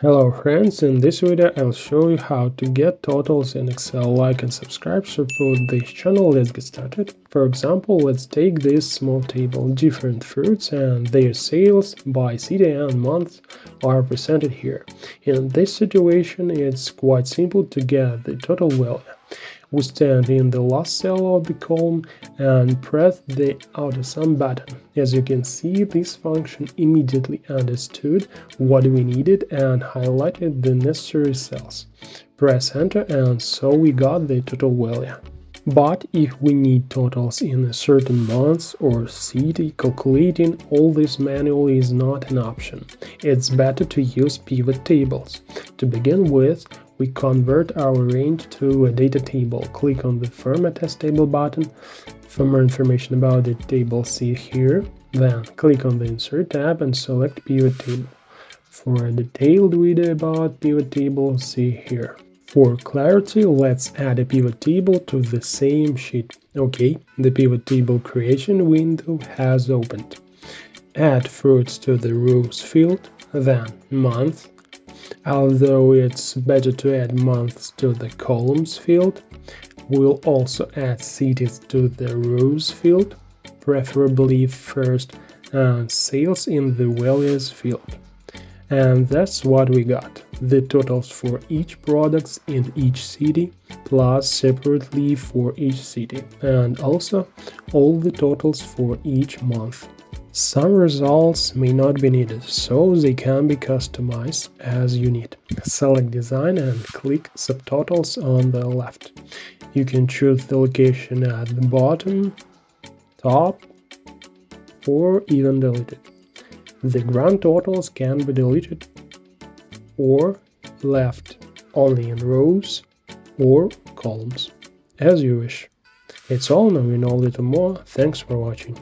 Hello friends, in this video I'll show you how to get totals in Excel. Like and subscribe, support this channel. Let's get started. For example, let's take this small table. Different fruits and their sales by city and month are presented here. In this situation it's quite simple to get the total value. We stand in the last cell of the column and press the AutoSum button. As you can see, this function immediately understood what we needed and highlighted the necessary cells. Press enter and so we got the total value. But if we need totals in a certain month or city, calculating all this manually is not an option. It's better to use pivot tables. To begin with, we convert our range to a data table. Click on the Format as Table button. For more information about the table, see here. Then click on the Insert tab and select Pivot Table. For a detailed video about pivot table, see here. For clarity, let's add a pivot table to the same sheet. OK, the pivot table creation window has opened. Add fruits to the rows field, then month. Although it's better to add months to the columns field, we'll also add cities to the rows field, preferably first, and sales in the values field. And that's what we got, the totals for each products in each city, plus separately for each city, and also all the totals for each month. Some results may not be needed, so they can be customized as you need. Select Design and click Subtotals on the left. You can choose the location at the bottom, top, or even delete it. The grand totals can be deleted or left only in rows or columns, as you wish. It's all. Now you know a little more. Thanks for watching.